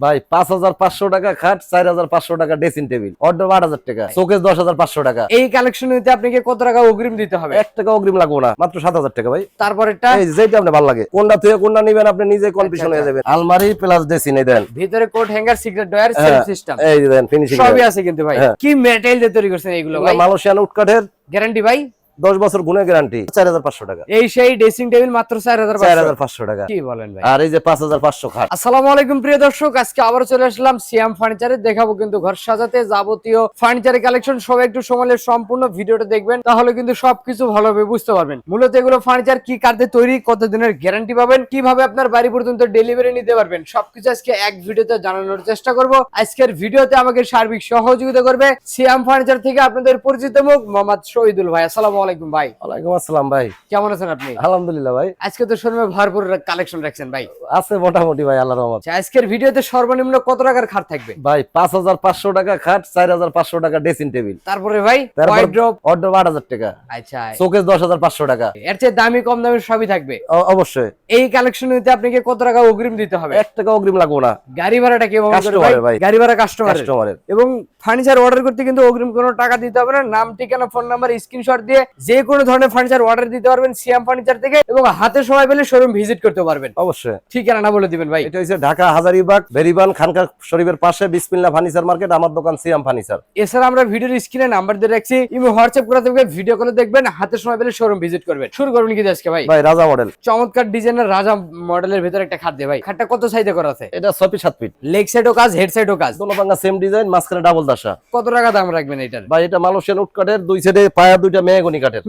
ভাই ৫,৫০০ টাকা খাট, ৪,৫০০ টাকা ড্রেসিং টেবিল, অর্ডার ৮,০০০ টাকা, শোকেস 10,৫০০ টাকা। এই কালেকশন নিতে আপনাকে কত টাকা অগ্রিম দিতে হবে? ১ টাকা অগ্রিম লাগবে না, মাত্র ৭,০০০ টাকা ভাই। তারপরেরটা এই যেটা আপনার ভালো লাগে, কোনটা থেকে কোনটা নিবেন আপনি নিজে কনফিউশন হয়ে যাবেন। আলমারি প্লাস ড্রেসিং এই দেন, ভিতরে coat hanger, secret drawer, shelf system, এই দেন ফিনিশিং সবই আছে কিন্তু ভাই। কি ম্যাটেরিয়াল দিয়ে তৈরি করছেন এইগুলো ভাই? মালয়েশিয়ান উড কাঠের, গ্যারান্টি ভাই 10 বছর গুণের গ্যারান্টি, ৪,৫০০ টাকা। এই সেই ড্রেসিং টেবিল মাত্র ৪,৫০০ টাকা। কি বলেন ভাই? আর এই যে ৫,৫০০ খাট। আসসালামু আলাইকুম প্রিয় দর্শক, আজকে আবার চলে আসলাম সিয়াম ফার্নিচারে। দেখাবো কিন্তু ঘর সাজাতে যাবতীয় ফার্নিচারের কালেকশন। সবাই একটু সময় সম্পূর্ণ ভিডিওটা দেখবেন, তাহলে কিন্তু সবকিছু ভালোভাবে বুঝতে পারবেন। মূলত এগুলো ফার্নিচার কি কাঠে তৈরি, কতদিনের গ্যারান্টি পাবেন, কিভাবে আপনার বাড়ি পর্যন্ত ডেলিভারি নিতে পারবেন, সবকিছু আজকে এক ভিডিওতে জানানোর চেষ্টা করব। আজকের ভিডিওতে আমাকে সার্বিক সহযোগিতা করবে সিয়াম ফার্নিচার থেকে আপনাদের পরিচিত মুখ মোহাম্মদ শহীদুল ভাই। আসসালামু আলাইকুম ভাই। ওয়ালাইকুম আসসালাম ভাই, কেমন আছেন আপনি? আলহামদুলিল্লাহ ভাই। আজকে তো শোরুমে ভরপুর কালেকশন রাখছেন ভাই। আছে মোটামুটি ভাই, আল্লাহর রহমত। আজকের ভিডিওতে সর্বনিম্ন কত টাকার খাট থাকবে ভাই? ৫,৫০০ টাকা খাট, ৪,৫০০ টাকা ড্রেসিং টেবিল, তারপরে ভাই ওয়ার্ড্রপ, অর্ডার ৮,০০০ টাকা, আচ্ছা শোকেস ১০,৫০০ টাকা। এর চেয়ে দামি কম দামি সবই থাকবে অবশ্যই। এই কালেকশন নিতে আপনাকে কত টাকা অগ্রিম দিতে হবে? ১ টাকা অগ্রিম লাগবে না। গাড়ি ভাড়াটা কি কাস্টমারের ভাই? গাড়ি ভাড়া কাস্টমারের। এবং এবং ফার্নিচার অর্ডার করতে কিন্তু অগ্রিম কোনো টাকা দিতে হবে না। নাম, ঠিকানা, ফোন নাম্বার স্ক্রিনশট দিয়ে যে কোনো ধরনের ফার্নিচার অর্ডার দিতে পারবেন সিয়াম ফার্নিচার থেকে, এবং হাতে সময় পেলে শোরুম ভিজিট করতে পারবেন। অবশ্যই। ঠিকানা বলে দিবেন ভাই। এটা হচ্ছে ঢাকা হাজারীবাগ বেরিবান খানকা শরীফের পাশে বিসমিল্লাহ ফার্নিচার মার্কেট, আমার দোকান সিয়াম ফার্নিচার। এছাড়া আমরা ভিডিওর স্ক্রিনে নাম্বার দিয়ে রাখছি, ইমো হোয়াটসঅ্যাপ করে দেবেন, ভিডিও কলে দেখবেন, হাতে সময় পেলে শোরুম ভিজিট করবেন। শুরু করবেন কি আজকে ভাই? ভাই রাজা মডেল, চমৎকার ডিজাইনের রাজা মডেলের ভিতরে একটা খাট দিয়ে ভাই। খাটটা কত সাইজে করা আছে? এটা ৬ ফিট ৭ ফিট, লেগ সাইডও কাজ, হেড সাইডও কাজ, দোনো পাঙ্গা সেম ডিজাইন, মাঝখানে ডাবল দাসা। কত টাকা দাম রাখবেন এটার? ভাই এটা মালয়েশিয়ান উড কাঠের, দুই সাইডে পায়া দুইটা মেহগনি কাঠের,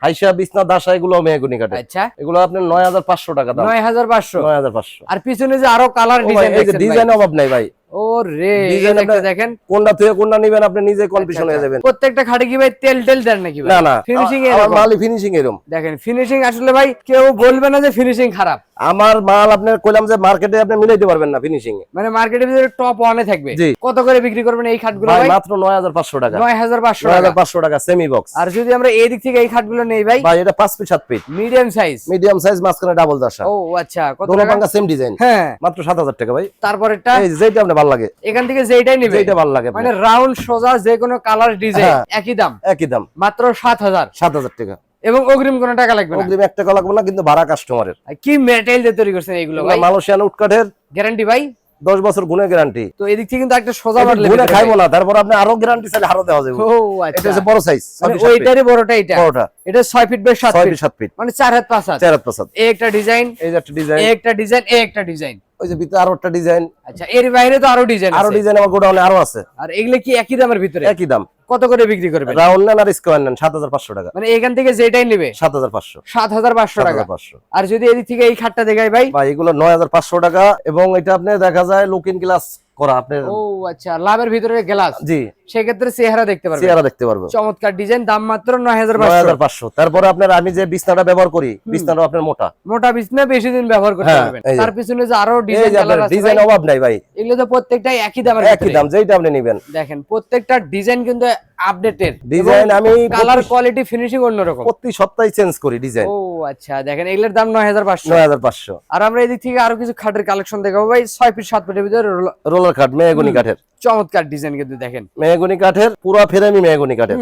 হাইসা বিছনা দাসা এগুলো মেহগনি কাঠের। আচ্ছা, এগুলো আপনার ৯,৫০০ টাকা দাম। ৯,৫০০। ৯,৫০০। আর পিছনে যে আরো কালার ডিজাইন, এই যে ডিজাইন অভাব নাই ভাই। ও রে, ডিজাইন দেখেন কোনটা থেকে কোনটা নিবেন আপনি নিজে কনফিউশন হয়ে যাবেন। প্রত্যেকটা খাটে কি ভাই তেল দেন নাকি ভাই? না না, ফিনিশিং আমার মালই ফিনিশিং এরকম। দেখেন ফিনিশিং আসলে ভাই কেউ বলবে না যে ফিনিশিং খারাপ। আমার মাল আপনার কইলাম যে মার্কেটে আপনি মিলাইতে পারবেন না ফিনিশিং এ, মানে মার্কেটের ভিতরে টপ ওয়ানে থাকবে। জি। কত করে বিক্রি করবেন এই খাটগুলো ভাই? ভাই মাত্র ৯,৫০০ টাকা। ৯,৫০০ টাকা। ৯,৫০০ টাকা সেমি বক্স। আর যদি আমরা এই দিক থেকে এই খাটগুলো নেই ভাই? ভাই এটা ৫ feet ৭ feet, medium size, medium size, মাঝখানে ডাবল দাসা। ও আচ্ছা, কত দোনো টাকা? পাঙ্গা সেম ডিজাইন, হ্যাঁ, মাত্র ৭,০০০ টাকা ভাই। তারপরেরটা এই যেটা আপনার ভালো লাগে, এখান থেকে যেটাই নেবে যেটা ভালো লাগে মানে রাউন্ড সোজা যে কোনো কালার ডিজাইন হ্যাঁ। একই দাম, একই দাম, মাত্র ৭,০০০। ৭,০০০ টাকা। এবং অগ্রিম কোনো টাকা লাগবে না। অগ্রিম ১ টাকা লাগবে না, কিন্তু ভাড়া কাস্টমারের। আর কি ম্যাটেরিয়াল দিয়ে তৈরি করছেন এইগুলো ভাই? মালয়েশিয়ান উড কাঠের, গ্যারান্টি ভাই 10 বছর গুণের গ্যারান্টি। তো এদিক থেকে কিন্তু একটা সোজা মডেল গুণে খাইবো না, তারপর আপনি আরো গ্যারান্টি চাইলে আরো দেওয়া যাবে। ও এটা আচ্ছা, হচ্ছে বড় সাইজ, মানে ওইটারই বড়টা এটা। বড়টা এটা ৬ feet by ৭ ৬ feet, feet ৭ feet, মানে ৪ হাত ৫ হাত। ৪ হাত ৫ হাত। এই একটা ডিজাইন, এই যে একটা ডিজাইন, এই একটা ডিজাইন, এই একটা ডিজাইন। ওই যে ভিতরে আরো একটা ডিজাইন। আচ্ছা, এর বাইরে তো আরো ডিজাইন আরো আছে। ডিজাইন আমার গোডাউনে আরো আছে। আর এগুলো কি একই দামের ভিতরে? একই দাম। কত করে বিক্রি করবেন? রাউন্ড নেন আর স্কয়ার নেন ৭,৫০০ টাকা। মানে এখান থেকে যেটাই নেবে ৭,৫০০। ৭,৫০০ টাকা। ৭,৫০০। আর যদি এদিক থেকে এই খাটটা দেখাই ভাই? ভাই এগুলো ৯,৫০০ টাকা, এবং এটা আপনি দেখা যায় লুকিং গ্লাস করা আপনার। ও আচ্ছা, লাভের ভিতরে গ্লাস, জি, সেক্ষেত্রে চেহারা দেখতে পারবেন, চেহারা দেখতে পারবো। চমৎকার ডিজাইন, দাম মাত্র ৯,৫০০। ৯,৫০০। তারপরে আপনার আমি যে বিছনাটা ব্যবহার করি, বিছনাটা আপনার মোটা মোটা বিছনা, বেশি দিন ব্যবহার করতে হ্যাঁ, পারবেন। এই যে। তার পিছনে যে আরো এই ডিজাইন যে কালার আপনার আছে ডিজাইন ভাই, অভাব নাই ভাই। এগুলো তো প্রত্যেকটাই একই দামের একই ভিতরে। দাম, যেটা আপনি নেবেন। দেখেন প্রত্যেকটা ডিজাইন কিন্তু আপডেটেড ডিজাইন আমি কালার কোয়ালিটি ফিনিশিং অন্যরকম। প্রতি সপ্তাহে চেঞ্জ করি ডিজাইন। ও আচ্ছা, দেখেন এগুলোর দাম ৯,৫০০। ৯,৫০০। আর আমরা এদিক থেকে আরো কিছু খাটের কালেকশন দেখাবো ভাই। ৬ ফিট ৭ ফিটের ভিতরে রোলার কাঠ মেহগনি কাঠের, চমৎকার ডিজাইন কিন্তু দেখেন, মেহগনি কাঠের, পুরো ফ্রেমই মেহগনি কাঠের।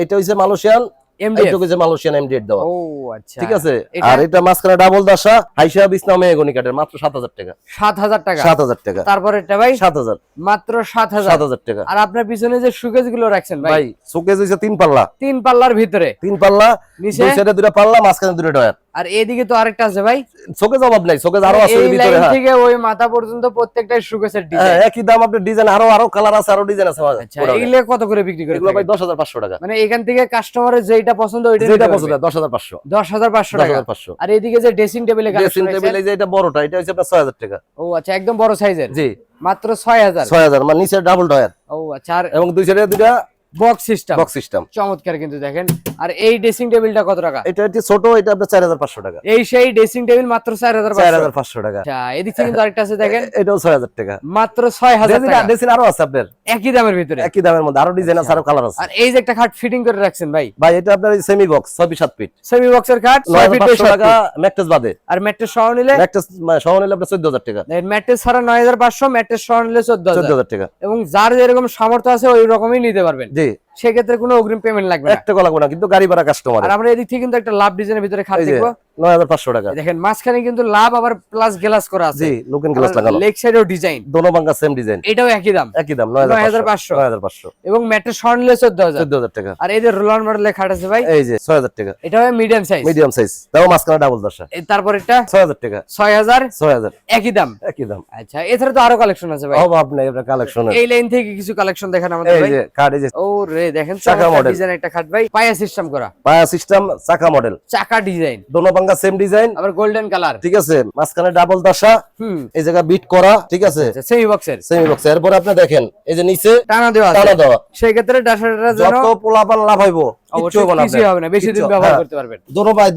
এটা হইছে মালয়েশিয়ান এমডিএফ। এইটুকু যে মালয়েশিয়ান এমডিএফ দেওয়া। ও আচ্ছা, ঠিক আছে। আর এটা মাঝখানে ডাবল দাসা, হাইসা বিছনা মেহগনি কাঠের, মাত্র ৭,০০০ টাকা। ৭,০০০ টাকা। ৭,০০০ টাকা। তারপরে এটা ভাই ৭,০০০। মাত্র ৭,০০০। ৭,০০০ টাকা। আর আপনার পিছনে যে সুকেজ গুলো রাখছেন ভাই? ভাই শোকেস হইছে 3 পাল্লা। 3 পাল্লার ভিতরে, 3 পাল্লা, নিচে দুই সাইডে 2টা পাল্লা, মাঝখানে 2টা ডয়ার। আর এদিকে তো আরেকটা আছে ভাই। শোকেস অভাব নাই, শোকেস আরো আছে এই ভিতরে। লাইন হ্যাঁ, থেকে ওই মাথা পর্যন্ত প্রত্যেকটাই সুকেসের হ্যাঁ, ডিজাইন। একই দাম। আপনার ডিজাইন আরো কালার আছে, আরো ডিজাইন আছে। আচ্ছা, এগুলো কত করে বিক্রি করে? এগুলো ভাই ১০,৫০০ টাকা। মানে এখান থেকে কাস্টমারের যেটা পছন্দ ওইটা যেটা পছন্দ ১০,৫০০। ১০,৫০০ টাকা। ১০,৫০০। আর এদিকে যে ড্রেসিং টেবিলের ড্রেসিং কালেকশন টেবিল, এই যে এটা বড়টা, এটা হচ্ছে আপনার ৬,০০০ টাকা। ও আচ্ছা, একদম বড় সাইজের, জি, মাত্র ৬,০০০। ৬,০০০, মানে নিচে ডাবল ডয়ার, ও আচ্ছা। আর এবং দুই সাইডে 2টা বক্স সিস্টেম, বক্স সিস্টেম। চমৎকার কিন্তু দেখেন। আর এই ড্রেসিং টেবিলটা কত টাকা? এটা একটু ছোট, এটা আপনার 4500 টাকা। এই সেই ড্রেসিং টেবিল মাত্র 4500 টাকা। আচ্ছা, এদিক থেকে কিন্তু আরেকটা আছে দেখেন, এটাও 6000 টাকা, মাত্র 6000 টাকা। ড্রেসিং আরো আছে আপনার একই দামের ভিতরে, একই দামের মধ্যে, আরো ডিজাইন আছে, আরো কালার আছে। আর এই যে একটা খাট ফিটিং করে রাখছেন ভাই, ভাই এটা আপনার সেমি বক্স 6-7 ফিট, সেমি বক্সের খাট 6 ফিট 9500 টাকা ম্যাট্রেস বাদে। আর ম্যাট্রেস সহ নিলে, ম্যাট্রেস সহ নিলে আপনার 14000 টাকা। ম্যাট্রেস ছাড়া 9500, ম্যাট্রেস সহ নিলে 14000 টাকা। এবং যার যেরকম সামর্থ্য আছে ওই রকমই নিতে পারবেন। জি, সেক্ষেত্রে কোনো অগ্রিম পেমেন্ট লাগবে না, একটা লাগবে না, কিন্তু গাড়ি ভাড়া কাস্টমার। আর আমরা এদিক থেকে কিন্তু একটা লাভ ডিজাইনের ভিতরে খাট এই যে দেখবো 9500 টাকা। দেখেন মাঝখানে কিন্তু লাভ আবার প্লাস গ্লাস করা আছে, জি, লুকিং গ্লাস লাগানো, লেগ সাইডেও ডিজাইন, দোনো বাঙ্গা সেম ডিজাইন, এটাও একই দাম, একই দাম 9500 9500 এবং ম্যাট্রেস সহ নিলে 14000 টাকা। আর এই যে রোলার মডেলের খাট আছে ভাই, এই যে 6000 টাকা, এটা হয় মিডিয়াম সাইজ, মিডিয়াম সাইজ, তাও মাঝখানে ডাবল দশা। তারপর এটা 6000 টাকা, 6000 একই দাম। একই দাম। আচ্ছা, এছাড়া তো আরো কালেকশন আছে ভাই, অভাব নেই আপনার কালেকশন। এই লাইন থেকে কিছু কালেকশন দেখান আমাদের এই ভাই। যে কার্ড, এই যে ও রে দেখেন চাকা চমৎকার মডেল। ডিজাইন একটা খাট ভাই, পায়া সিস্টেম করা, পায়া সিস্টেম, চাকা মডেল, চাকা ডিজাইন, দোনো বাঙ্গা সেম ডিজাইন, আবার গোল্ডেন কালার, ঠিক আছে, মাঝখানে ডাবল দশা, হুম, এই জায়গা বিট করা, ঠিক আছে, সেমি বক্সের সেমি বক্স। এরপর আপনি দেখেন এই যে নিচে টানা দেওয়া আছে, টানা দেওয়া, সেই ক্ষেত্রে ডাসাটা যেন যত পোলাপান লাভ হইবো কিচ্ছু অবশ্যই হবে না, কিছুই হবে না, বেশি দিন কিচ্ছু, ব্যবহার হ্যাঁ। করতে পারবেন।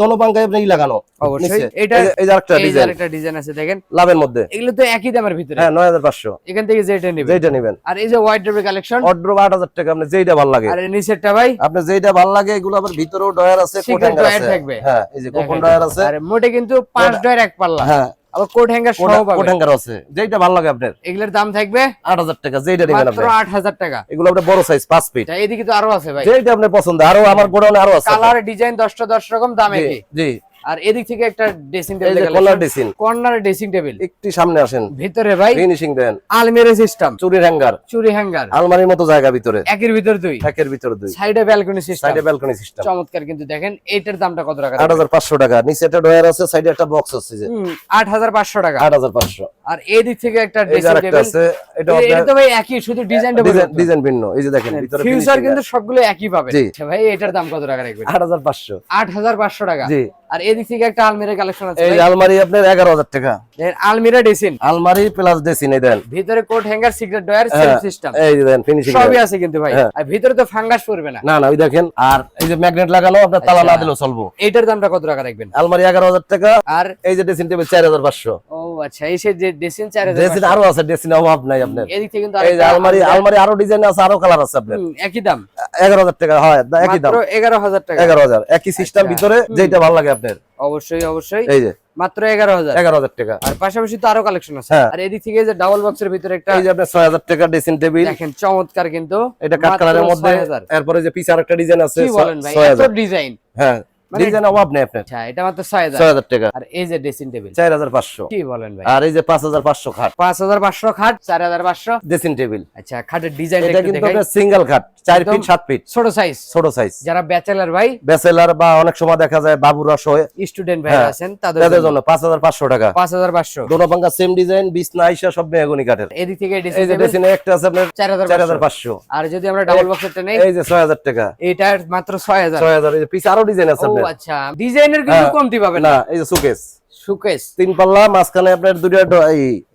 দোনো বাঙ্গায় আপনি লাগানো অবশ্যই নিচে। এটা এই যে আরেকটা এই যে ডিজাইন আরেকটা ডিজাইন আছে দেখেন, লাভের মধ্যে, এগুলো তো একই দামের ভিতরে, হ্যাঁ 9500, এখান থেকে যেটা নেবেন যেটা নেবেন। আর এই যে হোয়াইট ড্রপের কালেকশন অর্ডার 8000 টাকা, আপনি যেইটা ভালো লাগে, আর এই নিচেরটা ভাই আপনি যেইটা ভালো লাগে, এগুলো আবার ভিতরেও ডয়ার আছে, কোট Secret হ্যাঙ্গার dryer আছে, থাকবে। হ্যাঁ এই যে কোপন দেখেন। ডয়ার আছে, আর মোটে কিন্তু 5 ডয়ার এক পাল্লা, হ্যাঁ আবার কোট হ্যাঙ্গার সহ কোট পাবেন। হ্যাঙ্গার আছে, যেইটা ভালো লাগে আপনার। এগুলোর দাম থাকবে 8000 টাকা, যেইটা নেবেন মাত্র আপনি। 8000 টাকা। এগুলো আপনার বড় সাইজ 5 ফিট, আচ্ছা, এদিকে তো আরো আছে ভাই, যেইটা আপনার পছন্দ, আরো আমার গোডাউনে আরো আছে। কালার ডিজাইন 10টা 10 রকম, দাম জি, একই। জি, আর এদিক থেকে একটা ড্রেসিং এই টেবিল যে কলার ডিসিন, কর্নার ড্রেসিং টেবিল, একটু সামনে আসেন, ভিতরে ভাই ফিনিশিং দেন, আলমিরা সিস্টেম, চুরির হ্যাঙ্গার, চুরি হ্যাঙ্গার, আলমারির মতো জায়গা ভিতরে, একের ভিতর দুই, একের ভিতরে দুই, সাইডে ব্যালকনি সিস্টেম, সাইডে ব্যালকনি সিস্টেম, চমৎকার কিন্তু দেখেন। এইটার দামটা কত টাকা? 8500 টাকা। নিচে একটা ডয়ার আছে, সাইডে একটা বক্স আছে, যে 8500 টাকা। 8500। আর এই দিক থেকে একটা এই যে ড্রেসিং আরেকটা টেবিল, আছে, এটা এটা তো ভাই একই, শুধু ডিজাইনটা ডিজাইন ভিন্ন। এই যে দেখেন ভিতরে ফিউচার কিন্তু সবগুলো একই পাবে। জি। আচ্ছা ভাই, এটার দাম কত টাকা রাখবেন? 8500। 8500 টাকা। জি। আর এদিক থেকে একটা আলমিরা কালেকশন আছে এই ভাই, আলমারি আপনার 11000 টাকা, আলমিরা ড্রেসিং, আলমারি প্লাস ড্রেসিং। এই দেন ভিতরে coat hanger, secret drawer, shelf system, এই দেন ফিনিশিং সবই আছে কিন্তু ভাই। হ্যাঁ। আর ভিতরে তো ফাঙ্গাস পড়বে না। না না, ওই দেখেন। আর এই যে ম্যাগনেট লাগানো, আপনার তালা না দিলেও চলবো। এইটার দামটা কত টাকা রাখবেন? আলমারি 11000 টাকা। আর এই যে ড্রেসিং টেবিল 4500। ও আচ্ছা, এই সে যে ড্রেসিং 4000, ড্রেসিং আরো আছে, ড্রেসিং অভাব নাই আপনার। এদিক থেকে কিন্তু এই যে আলমারি আরো ডিজাইন আছে, আরো কালার আছে আপনার। একই দাম 11000 টাকা, হয় একই দাম, মাত্র 11000 টাকা। 11000, একই সিস্টেম ভিতরে, যেটা ভালো লাগে আপনার। অবশ্যই অবশ্যই, এই যে মাত্র 11000 টাকা। আর পাশাপাশি তো আরো কালেকশন আছে। হ্যাঁ। আর এদিক থেকে যে ডাবল বক্সের ভিতরে একটা, এই যে আপনার 6000 টাকা ড্রেসিং টেবিল, দেখেন চমৎকার কিন্তু, এটা কাট মাত্র কালারের মধ্যে। 6000। এরপরে যে পিছে আরেকটা ডিজাইন আছে, কি বলেন ভাই, এত 6000। ডিজাইন! হ্যাঁ, ডিজাইন অভাব নেই আপনার। আচ্ছা, এটা মাত্র 6000। 6000 টাকা। আর এই যে ড্রেসিং টেবিল 4500। কি বলেন ভাই, আর এই যে 5500 খাট, 5500 খাট, 4500 ড্রেসিং টেবিল। আচ্ছা, খাটের ডিজাইন এটা কিন্তু আপনার সিঙ্গেল খাট, 4 ফিট 7 ফিট, ছোট সাইজ। ছোট সাইজ। যারা ব্যাচেলর ভাই, ব্যাচেলর বা অনেক সময় দেখা যায় বাবুরা সহ, স্টুডেন্ট ভাই হ্যাঁ, আছেন, তাদের তাদের জন্য 5500 টাকা। 5500। দোনো পাঙ্গা সেম ডিজাইন, বিছনা আইসা সব মেহগনি কাঠের। এদিক থেকে এই ড্রেসিং যে টেবিল ড্রেসিং একটা আছে আপনার 4500। 4500। আর যদি আমরা ডাবল বক্সেরটা নেই, এই যে 6000 টাকা, এটার মাত্র 6000। 6000। এই যে পিছে আরো ডিজাইন আছে ও আপনার। আচ্ছা, ডিজাইনের কিন্তু হ্যাঁ। কমতি পাবেন না, না। এই যে সুকেস শোকেস, 3 পাল্লা, মাঝখানে আপনার দুইটা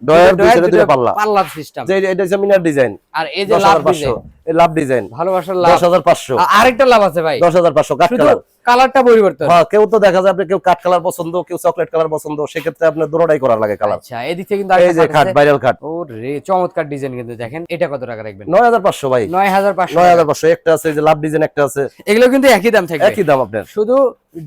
ডয়ার, দুইটা পাল্লা। পাল্লা সিস্টেম। যে এটা হচ্ছে মিনার ডিজাইন। আর এই যে লাভ ডিজাইন, 10500। এই লাভ ডিজাইন ভালোবাসার লাভ। 10500। আরেকটা লাভ আছে ভাই, 10500 কাট শুধু কালার। কালারটা পরিবর্তন। হ্যাঁ, কেউ তো দেখা যায় আপনি কেউ কাট কালার পছন্দ, কেউ চকলেট কালার পছন্দ, সেক্ষেত্রে আপনার দুটোটাই করা লাগে কালার। আচ্ছা, এদিক থেকে কিন্তু এই যে আরেকটা খাট, আছে। ভাইরাল খাট, ও রে, চমৎকার ডিজাইন কিন্তু দেখেন। এটা কত টাকা রাখবেন? 9500 ভাই। 9500। 9500 একটা আছে, এই যে লাভ ডিজাইন একটা আছে, এগুলো কিন্তু একই দাম থাকবে, একই দাম আপনার, শুধু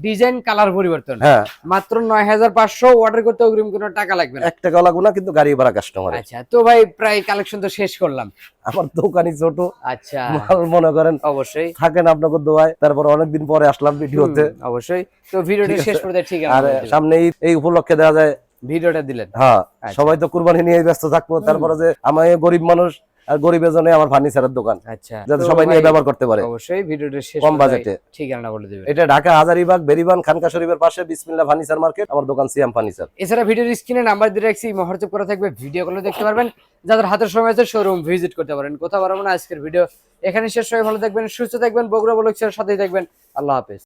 ডিজাইন কালার পরিবর্তন। হ্যাঁ, মাত্র 9500। অর্ডার করতে অগ্রিম কোনো টাকা লাগবে না। 1 টাকা লাগবে না, কিন্তু গাড়ি ভাড়া কাস্টমার। আচ্ছা, তো ভাই প্রায় কালেকশন তো শেষ করলাম। আমার দোকানই ছোট, আচ্ছা, মাল মনে করেন অবশ্যই থাকেন আপনাদের দোয়ায়। তারপর অনেকদিন পরে আসলাম ভিডিওতে। অবশ্যই। তো ভিডিওটি শেষ করতে ঠিক আর আছে, সামনে এই উপলক্ষে দেওয়া যায়, ভিডিওটা দিলেন। হ্যাঁ, আচ্ছা। সবাই তো কুরবানি নিয়ে ব্যস্ত থাকবো। তারপরে যে আমি গরিব মানুষ, আর গরিবের জন্য আমার ফার্নিচারের দোকান, আচ্ছা, যাতে তো সবাই নিয়ে ভাই, ব্যবহার করতে পারে অবশ্যই ভিডিওটা শেষ কম করতে বাজেটে। ঠিকানা বলে দিবেন। এটা ঢাকা হাজারীবাগ বেরিবান খানকা শরীফের পাশে বিসমিল্লাহ ফার্নিচার মার্কেট, আমার দোকান সিয়াম ফার্নিচার। এছাড়া ভিডিওর স্ক্রিনে নাম্বার দিয়ে রাখছি, হোয়াটসঅ্যাপ করা থাকবে, ভিডিও গুলো দেখতে পারবেন। যাদের হাতের সময় আছে শোরুম ভিজিট করতে পারেন। কোথাও পারবো না, আজকের ভিডিও এখানে শেষ। সবাই ভালো থাকবেন, সুস্থ থাকবেন, বগুড়া ব্লগসের সাথেই থাকবেন। আল্লাহ হাফেজ।